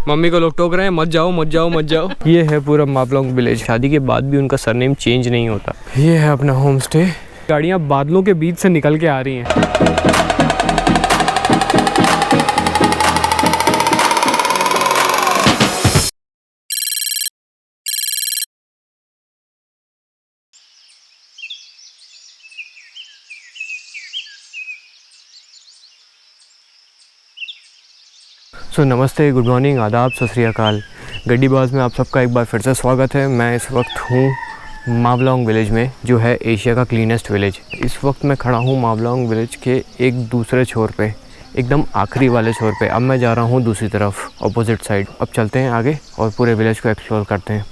Mummy को लोग टोक रहे हैं मत जाओ मत जाओ मत जाओ। ये है पूरा मावलोंग विलेज। शादी के बाद भी उनका सरनेम चेंज नहीं होता। ये है अपना होम स्टे। गाड़ियाँ बादलों के बीच से निकल के आ रही हैं। नमस्ते, गुड मॉर्निंग, आदाब, सत श्री अकाल। गड्डीबाज में आप सबका एक बार फिर से स्वागत है। मैं इस वक्त हूँ मावलोंग विलेज में, जो है एशिया का क्लीनेस्ट विलेज। इस वक्त मैं खड़ा हूँ मावलोंग विलेज के एक दूसरे छोर पे, एकदम आखिरी वाले छोर पे। अब मैं जा रहा हूँ दूसरी तरफ, अपोजिट साइड। अब चलते हैं आगे और पूरे विलेज को एक्सप्लोर करते हैं।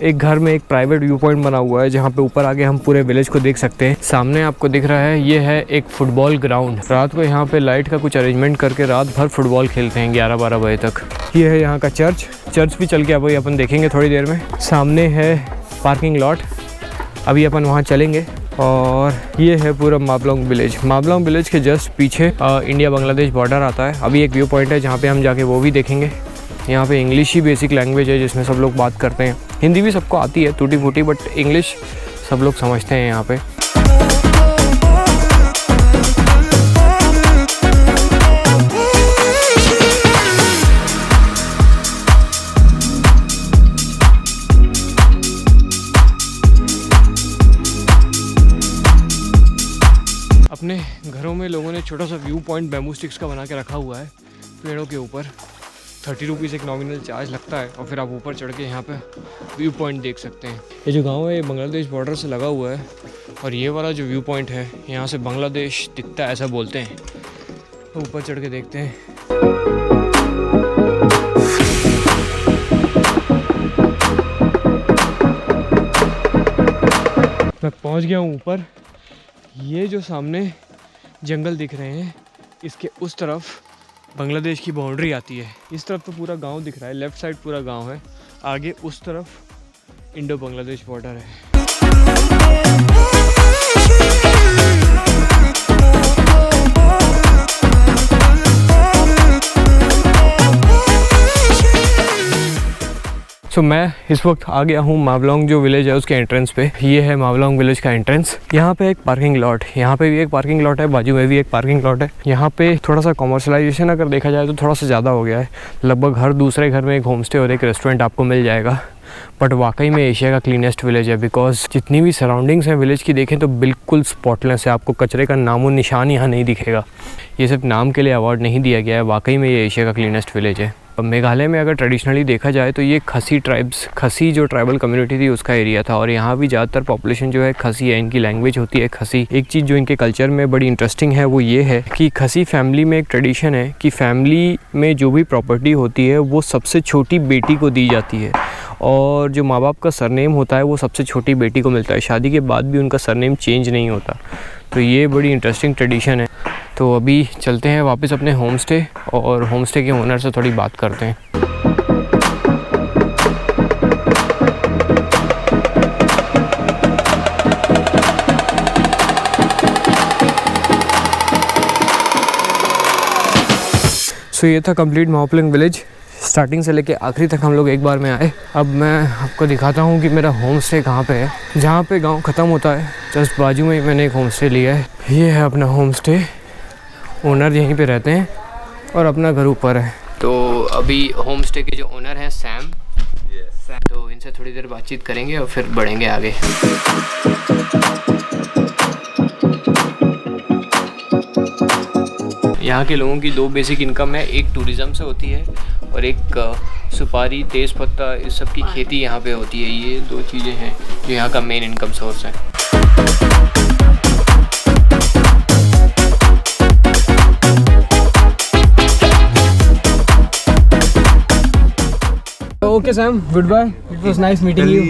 एक घर में एक प्राइवेट व्यू पॉइंट बना हुआ है, जहाँ पे ऊपर आगे हम पूरे विलेज को देख सकते हैं। सामने आपको दिख रहा है, ये है एक फुटबॉल ग्राउंड। रात को यहाँ पे लाइट का कुछ अरेंजमेंट करके रात भर फुटबॉल खेलते हैं 11-12 बजे तक। ये है यहाँ का चर्च भी चल के अभी अपन देखेंगे थोड़ी देर में। सामने है पार्किंग लॉट, अभी अपन वहाँ चलेंगे। और ये है पूरा मावलोंग विलेज। मावलोंग विलेज के जस्ट पीछे इंडिया बांग्लादेश बॉर्डर आता है। अभी एक व्यू पॉइंट है जहाँ पे हम जाके वो भी देखेंगे। यहाँ पे इंग्लिश ही बेसिक लैंग्वेज है जिसमें सब लोग बात करते हैं। हिंदी भी सबको आती है टूटी फूटी, बट इंग्लिश सब लोग समझते हैं यहाँ पे। अपने घरों में लोगों ने छोटा सा व्यू पॉइंट बैम्बू स्टिक्स का बना के रखा हुआ है पेड़ों के ऊपर। 30 रुपीज़ एक नॉमिनल चार्ज लगता है और फिर आप ऊपर चढ़ के यहाँ पे व्यू पॉइंट देख सकते हैं। ये जो गांव है ये बांग्लादेश बॉर्डर से लगा हुआ है और ये वाला जो व्यू पॉइंट है यहाँ से बांग्लादेश दिखता है, ऐसा बोलते हैं। तो ऊपर चढ़ के देखते हैं। मैं पहुँच गया हूँ ऊपर। ये जो सामने जंगल दिख रहे हैं, इसके उस तरफ बांग्लादेश की बाउंड्री आती है। इस तरफ तो पूरा गांव दिख रहा है, लेफ़्ट साइड पूरा गांव है। आगे उस तरफ इंडो बांग्लादेश बॉर्डर है। मैं इस वक्त आ गया हूँ मावलोंग जो विलेज है उसके एंट्रेंस पे। ये है मावलोंग विलेज का एंट्रेंस। यहाँ पे एक पार्किंग लॉट, यहाँ पे भी एक पार्किंग लॉट है, बाजू में भी एक पार्किंग लॉट है। यहाँ पे थोड़ा सा कॉमर्शलाइजेशन अगर देखा जाए तो थोड़ा सा ज़्यादा हो गया है। लगभग हर दूसरे घर में एक होम स्टे और एक रेस्टोरेंट आपको मिल जाएगा। बट वाकई में एशिया का क्लीनेस्ट विलेज है, बिकॉज जितनी भी सराउंडिंग्स हैं विलेज की देखें तो बिल्कुल स्पॉटलेस है। आपको कचरे का नामो निशान यहाँ नहीं दिखेगा। ये सिर्फ नाम के लिए अवार्ड नहीं दिया गया है, वाकई में ये एशिया का क्लीनेस्ट विलेज है। मेघालय में अगर ट्रेडिशनली देखा जाए तो ये खसी जो ट्राइबल कम्युनिटी थी उसका एरिया था और यहाँ भी ज़्यादातर पॉपुलेशन जो है खसी है। इनकी लैंग्वेज होती है खसी। एक चीज़ जो इनके कल्चर में बड़ी इंटरेस्टिंग है वो ये है कि खसी फैमिली में एक ट्रेडिशन है कि फैमिली में जो भी प्रॉपर्टी होती है वो सबसे छोटी बेटी को दी जाती है और जो माँ बाप का सरनेम होता है वो सबसे छोटी बेटी को मिलता है। शादी के बाद भी उनका सरनेम चेंज नहीं होता। तो ये बड़ी इंटरेस्टिंग ट्रेडिशन है। तो अभी चलते हैं वापस अपने होम स्टे और होम स्टे के ओनर से थोड़ी बात करते हैं। ये था कंप्लीट मावलोंग विलेज। स्टार्टिंग से लेके आखिरी तक हम लोग एक बार में आए। अब मैं आपको दिखाता हूँ कि मेरा होम स्टे कहाँ पे है। जहाँ पे गांव ख़त्म होता है जस्ट बाजू में ही मैंने एक होम स्टे लिया है। ये है अपना होम स्टे। ओनर यहीं पे रहते हैं और अपना घर ऊपर है। तो अभी होम स्टे के जो ओनर हैं सैम, तो इनसे थोड़ी देर बातचीत करेंगे और फिर बढ़ेंगे आगे। यहाँ के लोगों की दो बेसिक इनकम है, एक टूरिज़्म से होती है और एक सुपारी, तेज़ पत्ता, इस सब की खेती यहाँ पे होती है। ये दो चीज़ें हैं जो यहाँ का मेन इनकम सोर्स है। Okay, Sam. Goodbye. It was nice meeting you.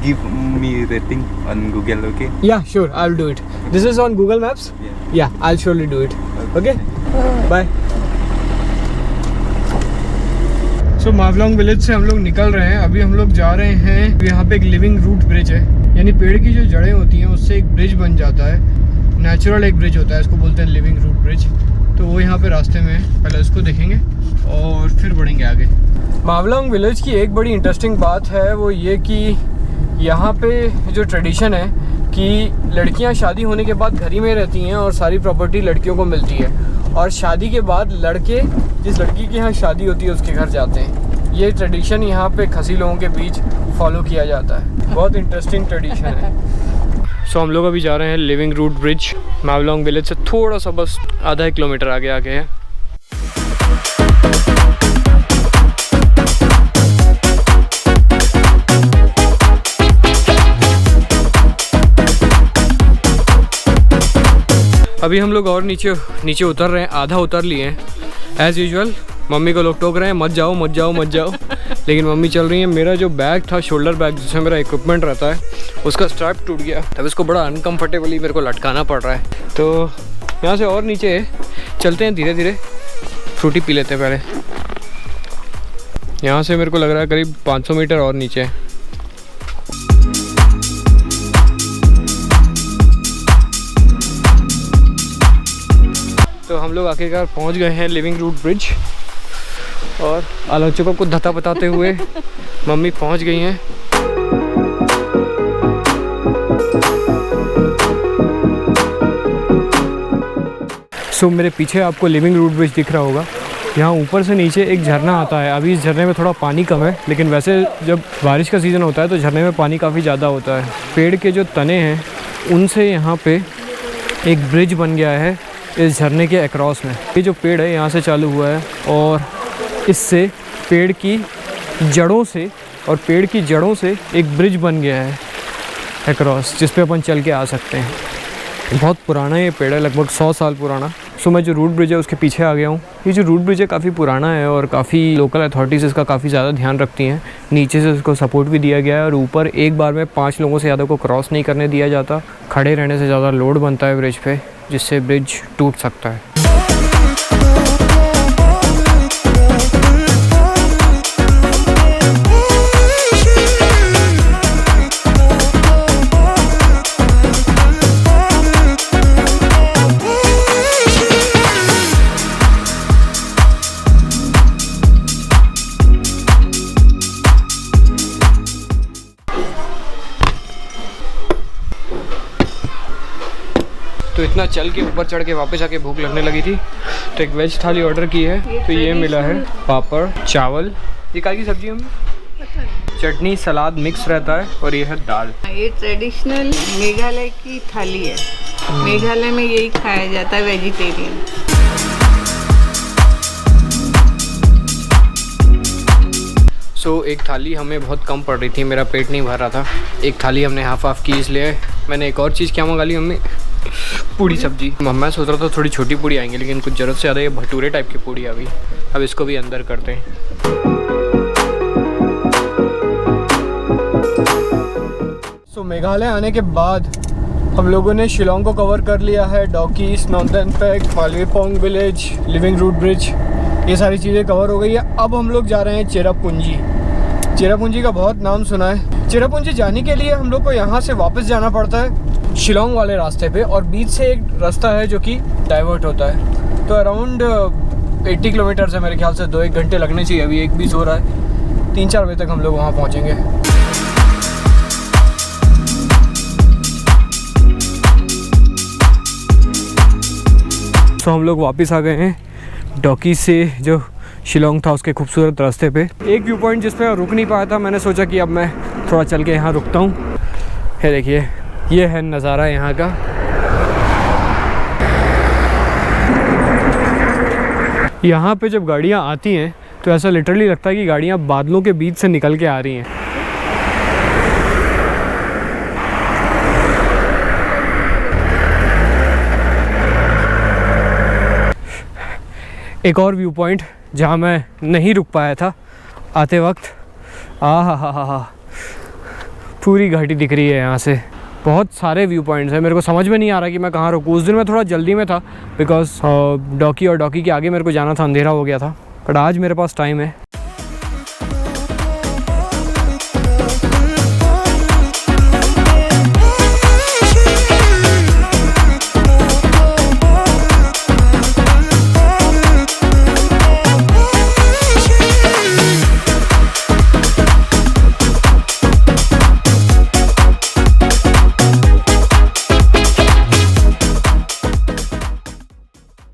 Give me rating on Google, okay? Yeah, sure. I'll do it. This is on Google Maps. Yeah, I'll surely do it. Okay. Bye. So Mawlong village से हम लोग निकल रहे हैं। अभी हम लोग जा रहे हैं, यहाँ पे एक लिविंग रूट ब्रिज है, यानी पेड़ की जो जड़ें होती हैं उससे एक ब्रिज बन जाता है। नेचुरल एक ब्रिज होता है, इसको बोलते हैं लिविंग रूट ब्रिज। तो वो यहाँ पे रास्ते में है, पहले इसको देखेंगे और फिर बढ़ेंगे आगे। मावलोंग विलेज की एक बड़ी इंटरेस्टिंग बात है वो ये कि यहाँ पे जो ट्रेडिशन है कि लड़कियाँ शादी होने के बाद घर ही में रहती हैं और सारी प्रॉपर्टी लड़कियों को मिलती है, और शादी के बाद लड़के जिस लड़की के यहाँ शादी होती है उसके घर जाते हैं। ये ट्रेडिशन यहाँ पे खसी लोगों के बीच फॉलो किया जाता है। बहुत इंटरेस्टिंग ट्रेडिशन है। सो हम लोग अभी जा रहे हैं living root bridge. Mawlynnong village से थोड़ा सा बस आधा किलोमीटर आगे है। अभी हम लोग और नीचे उतर रहे हैं, आधा उतर लिए हैं। एज़ यूजुअल मम्मी को लोग टोक रहे हैं, मत जाओ मत जाओ मत जाओ, लेकिन मम्मी चल रही है। मेरा जो बैग था, शोल्डर बैग जिसमें मेरा इक्विपमेंट रहता है, उसका स्ट्रैप टूट गया, तब इसको बड़ा अनकम्फर्टेबली मेरे को लटकाना पड़ रहा है। तो यहाँ से और नीचे चलते हैं, धीरे धीरे फ्रूटी पी लेते हैं पहले। यहाँ से मेरे को लग रहा है करीब 500 मीटर और नीचे है। तो हम लोग आखिरकार पहुंच गए हैं लिविंग रूट ब्रिज, और आलोचकों को धता बताते हुए मम्मी पहुंच गई हैं। सो मेरे पीछे आपको लिविंग रूट ब्रिज दिख रहा होगा। यहाँ ऊपर से नीचे एक झरना आता है। अभी इस झरने में थोड़ा पानी कम है, लेकिन वैसे जब बारिश का सीज़न होता है तो झरने में पानी काफ़ी ज़्यादा होता है। पेड़ के जो तने हैं उनसे यहाँ पे एक ब्रिज बन गया है इस झरने के अक्रॉस में। ये जो पेड़ है यहाँ से चालू हुआ है, और इससे पेड़ की जड़ों से एक ब्रिज बन गया है अक्रॉस, जिस पे अपन चल के आ सकते हैं। बहुत पुराना ये पेड़ है, लगभग 100 साल पुराना। सो मैं जो रूट ब्रिज है उसके पीछे आ गया हूँ। ये जो रूट ब्रिज है काफ़ी पुराना है और काफ़ी लोकल अथॉरिटीज़ इसका काफ़ी ज़्यादा ध्यान रखती हैं। नीचे से इसको सपोर्ट भी दिया गया है, और ऊपर एक बार में 5 लोगों से ज़्यादा को क्रॉस नहीं करने दिया जाता। खड़े रहने से ज़्यादा लोड बनता है ब्रिज पे, जिससे ब्रिज टूट सकता है। तो इतना चल के ऊपर चढ़ के वापस आके भूख लगने लगी थी, तो एक वेज थाली ऑर्डर की है। तो ये मिला है पापड़, चावल, ये काय की सब्जी, हमें चटनी, सलाद मिक्स रहता है, और ये है दाल। ये ट्रेडिशनल मेघालय की थाली है। मेघालय में यही खाया जाता है, वेजिटेरियन। सो एक थाली हमें बहुत कम पड़ रही थी, मेरा पेट नहीं भर रहा था। एक थाली हमने हाफ की, इसलिए मैंने एक और चीज़ क्या मंगा ली मम्मी, पूड़ी सब्जी। मैं सोच रहा था थोड़ी छोटी पूड़ी आएंगी, लेकिन कुछ ज़रूरत से ज़्यादा ये भटूरे टाइप की पूड़ी आ गई। अब इसको भी अंदर करते हैं। सो मेघालय आने के बाद हम लोगों ने शिलोंग को कवर कर लिया है। डॉकी, स्नोदन पेक, Mawlynnong village, living root bridge, ये सारी चीज़ें कवर हो गई है। अब हम लोग जा रहे हैं चेरापूंजी। चेरापूंजी का बहुत नाम सुना है। चेरापूंजी जाने के लिए हम लोग को यहाँ से वापस जाना पड़ता है शिलोंग वाले रास्ते पे, और बीच से एक रास्ता है जो कि डाइवर्ट होता है। तो अराउंड 80 किलोमीटर है मेरे ख्याल से, 2-1 घंटे लगने चाहिए। अभी 1:20 हो रहा है, 3-4 बजे तक हम लोग वहाँ पहुँचेंगे। तो हम लोग वापस आ गए हैं डॉकी से, जो शिलोंग था उसके खूबसूरत रास्ते पे। एक व्यू पॉइंट जिस पे रुक नहीं पाया था, मैंने सोचा कि अब मैं थोड़ा चल के यहाँ रुकता हूँ। ये देखिए, ये है नज़ारा यहाँ का। यहाँ पे जब गाड़ियाँ आती हैं तो ऐसा लिटरली लगता है कि गाड़ियाँ बादलों के बीच से निकल के आ रही हैं। एक और व्यू पॉइंट जहाँ मैं नहीं रुक पाया था आते वक्त, हा, पूरी घाटी दिख रही है यहाँ से। बहुत सारे व्यू पॉइंट्स हैं, मेरे को समझ में नहीं आ रहा कि मैं कहाँ रुकूँ। उस दिन मैं थोड़ा जल्दी में था बिकॉज डॉकी और डॉकी के आगे मेरे को जाना था, अंधेरा हो गया था, बट आज मेरे पास टाइम है।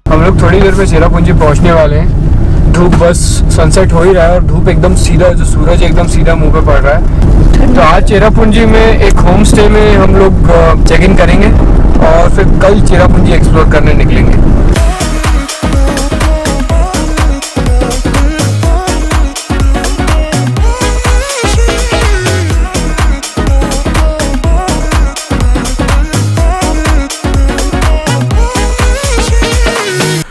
हम लोग थोड़ी देर में चेरापूंजी पहुंचने वाले हैं। धूप बस सनसेट हो ही रहा है और धूप एकदम सीधा, जो सूरज एकदम सीधा मुंह पे पड़ रहा है। तो आज चेरापूंजी में एक होम स्टे में हम लोग चेक इन करेंगे और फिर कल चेरापूंजी एक्सप्लोर करने निकलेंगे।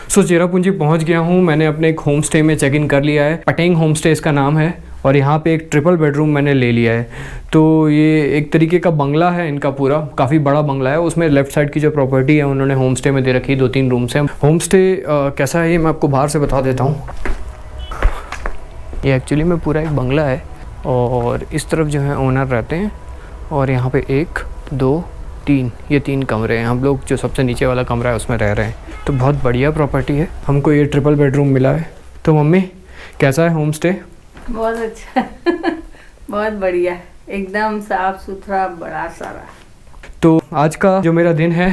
सो चेरापूंजी पहुंच गया हूं। मैंने अपने एक होम स्टे में चेक इन कर लिया है। पटेंग होम स्टे इसका नाम है और यहाँ पे एक ट्रिपल बेडरूम मैंने ले लिया है। तो ये एक तरीके का बंगला है इनका, पूरा काफ़ी बड़ा बंगला है। उसमें लेफ़्ट साइड की जो प्रॉपर्टी है उन्होंने होम स्टे में दे रखी है, 2-3 रूम्स हैं। होम स्टे कैसा है ये मैं आपको बाहर से बता देता हूँ। ये एक्चुअली में पूरा एक बंगला है और इस तरफ जो है ओनर रहते हैं और यहाँ पे 1, 2, 3 ये 3 कमरे हैं। हम लोग जो सबसे नीचे वाला कमरा है उसमें रह रहे हैं। तो बहुत बढ़िया प्रॉपर्टी है, हमको ये ट्रिपल बेडरूम मिला है। तो मम्मी कैसा है होम स्टे? बहुत अच्छा बहुत बढ़िया, एकदम साफ सुथरा, बड़ा सारा। तो आज का जो मेरा दिन है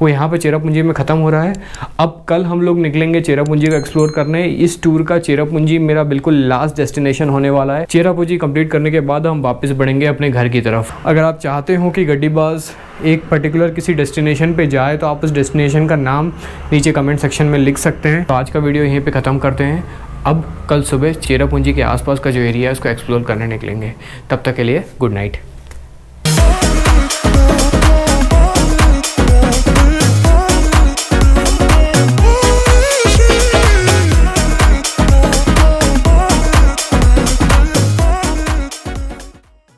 वो यहाँ पे चेरापूंजी में ख़त्म हो रहा है। अब कल हम लोग निकलेंगे चेरापूंजी को एक्सप्लोर करने। इस टूर का चेरापूंजी मेरा बिल्कुल लास्ट डेस्टिनेशन होने वाला है। चेरापूंजी कंप्लीट करने के बाद हम वापस बढ़ेंगे अपने घर की तरफ। अगर आप चाहते हो कि गड्डीबाज एक पर्टिकुलर किसी डेस्टिनेशन पे जाए तो आप उस डेस्टिनेशन का नाम नीचे कमेंट सेक्शन में लिख सकते हैं। तो आज का वीडियो यहीं पे ख़त्म करते हैं। अब कल सुबह चेरापूंजी के आसपास का जो एरिया है उसको एक्सप्लोर करने निकलेंगे। तब तक के लिए गुड नाइट।